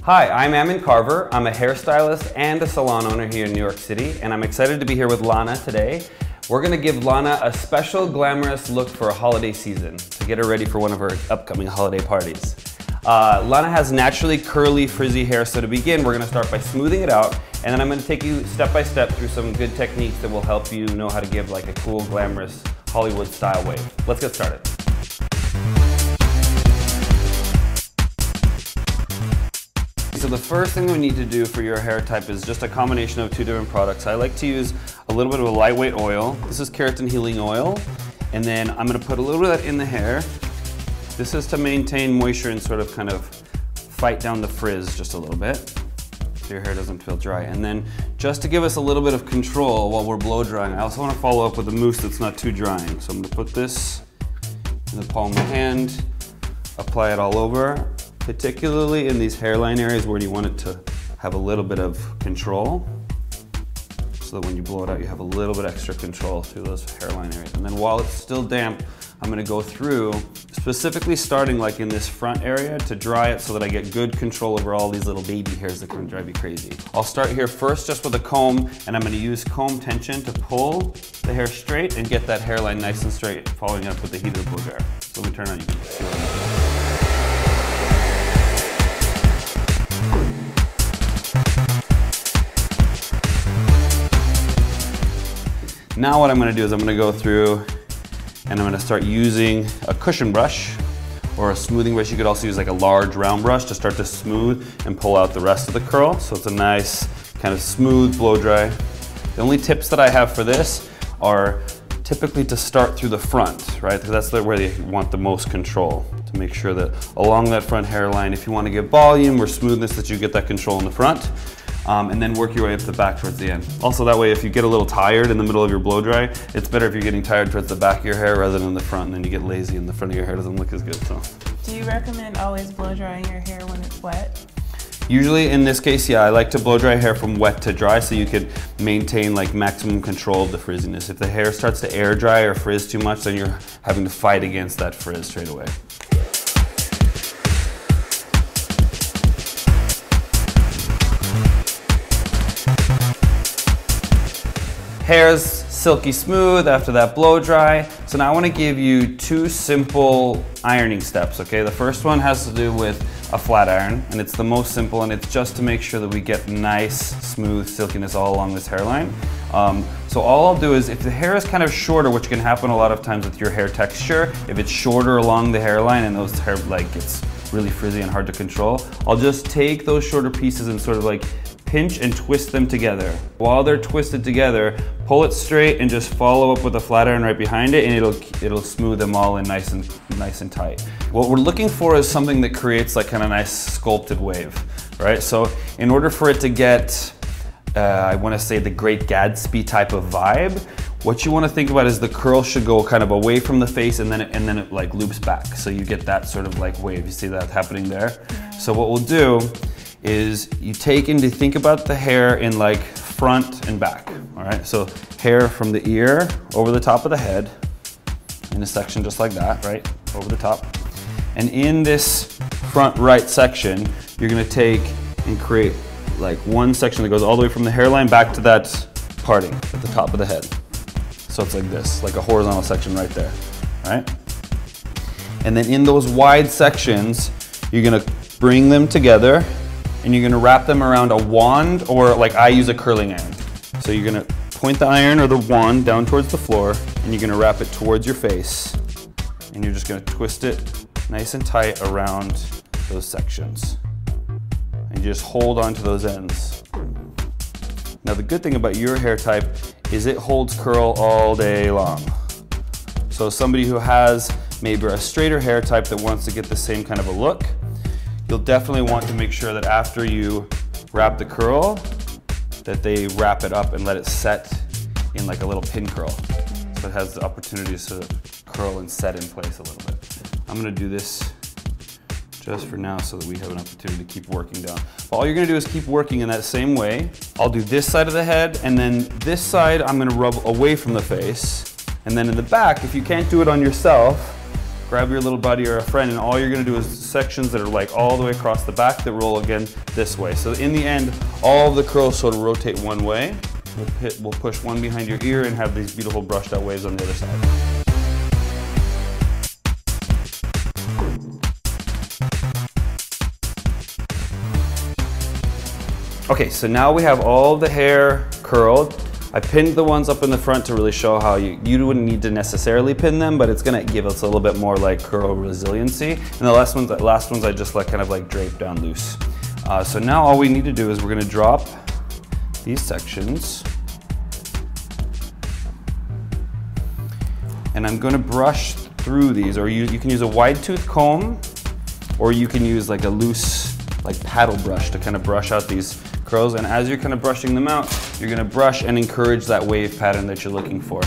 Hi, I'm Ammon Carver. I'm a hairstylist and a salon owner here in New York City, and I'm excited to be here with Lana today. We're gonna give Lana a special glamorous look for a holiday season to get her ready for one of her upcoming holiday parties. Lana has naturally curly, frizzy hair, so to begin, we're gonna start by smoothing it out, and then I'm gonna take you step by step through some good techniques that will help you know how to give like a cool, glamorous Hollywood style wave. Let's get started. So the first thing we need to do for your hair type is just a combination of two different products. I like to use a little bit of a lightweight oil. This is keratin healing oil. And then I'm gonna put a little bit of that in the hair. This is to maintain moisture and sort of kind of fight down the frizz just a little bit, so your hair doesn't feel dry. And then just to give us a little bit of control while we're blow drying, I also wanna follow up with a mousse that's not too drying. So I'm gonna put this in the palm of my hand, apply it all over, particularly in these hairline areas where you want it to have a little bit of control, so that when you blow it out, you have a little bit extra control through those hairline areas. And then while it's still damp, I'm gonna go through, specifically starting like in this front area to dry it so that I get good control over all these little baby hairs that can drive you crazy. I'll start here first just with a comb, and I'm gonna use comb tension to pull the hair straight and get that hairline nice and straight, following up with the heat of the blow dryer. So let me turn on, you can see what I'm doing. Now what I'm gonna do is I'm gonna go through and I'm gonna start using a cushion brush or a smoothing brush. You could also use like a large round brush to start to smooth and pull out the rest of the curl. So it's a nice kind of smooth blow dry. The only tips that I have for this are typically to start through the front, right? Because that's where you want the most control, to make sure that along that front hairline, if you want to get volume or smoothness, that you get that control in the front. And then work your way up the back towards the end. Also that way, if you get a little tired in the middle of your blow dry, it's better if you're getting tired towards the back of your hair rather than the front, and then you get lazy and the front of your hair doesn't look as good. So, do you recommend always blow drying your hair when it's wet? Usually in this case, yeah, I like to blow dry hair from wet to dry so you could maintain like maximum control of the frizziness. If the hair starts to air dry or frizz too much, then you're having to fight against that frizz straight away. Hair's silky smooth after that blow dry. So now I want to give you two simple ironing steps, okay? The first one has to do with a flat iron, and it's the most simple, and it's just to make sure that we get nice, smooth silkiness all along this hairline. So all I'll do is, if the hair is kind of shorter, which can happen a lot of times with your hair texture, if it's shorter along the hairline and those hair like it's really frizzy and hard to control, I'll just take those shorter pieces and sort of like pinch and twist them together. While they're twisted together, pull it straight and just follow up with a flat iron right behind it, and it'll smooth them all in nice and tight. What we're looking for is something that creates like kind of nice sculpted wave, right? So in order for it to get, I want to say the Great Gatsby type of vibe, what you want to think about is the curl should go kind of away from the face, and then it like loops back. So you get that sort of like wave. You see that happening there? Yeah. So what we'll do is you take and think about the hair in like front and back, all right? So hair from the ear over the top of the head in a section just like that, right? Over the top. And in this front right section, you're gonna take and create like one section that goes all the way from the hairline back to that parting at the top of the head. So it's like this, like a horizontal section right there, right? And then in those wide sections, you're gonna bring them together, and you're gonna wrap them around a wand, or like I use a curling iron. So you're gonna point the iron or the wand down towards the floor, and you're gonna wrap it towards your face, and you're just gonna twist it nice and tight around those sections. And you just hold on to those ends. Now the good thing about your hair type is it holds curl all day long. So somebody who has maybe a straighter hair type that wants to get the same kind of a look, you'll definitely want to make sure that after you wrap the curl, that they wrap it up and let it set in like a little pin curl. So it has the opportunity to curl and set in place a little bit. I'm gonna do this just for now so that we have an opportunity to keep working down. But all you're gonna do is keep working in that same way. I'll do this side of the head, and then this side I'm gonna rub away from the face. And then in the back, if you can't do it on yourself, grab your little buddy or a friend, and all you're gonna do is sections that are like all the way across the back that roll again this way. So in the end, all of the curls sort of rotate one way. We'll push one behind your ear and have these beautiful brushed out waves on the other side. Okay, so now we have all the hair curled. I pinned the ones up in the front to really show how you wouldn't need to necessarily pin them, but it's gonna give us a little bit more like curl resiliency. And the last ones I just kind of like drape down loose. So now all we need to do is we're gonna drop these sections. And I'm gonna brush through these, or you can use a wide tooth comb, or you can use like a loose like paddle brush to kind of brush out these curls. And as you're kind of brushing them out, you're gonna brush and encourage that wave pattern that you're looking for.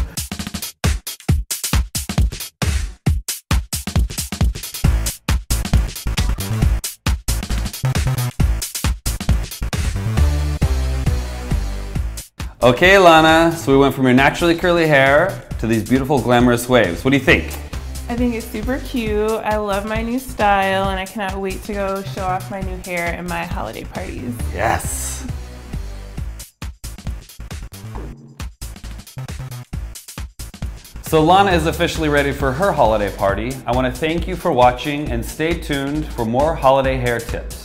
Okay, Lana, so we went from your naturally curly hair to these beautiful glamorous waves. What do you think? I think it's super cute. I love my new style and I cannot wait to go show off my new hair at my holiday parties. Yes. So Lana is officially ready for her holiday party. I want to thank you for watching and stay tuned for more holiday hair tips.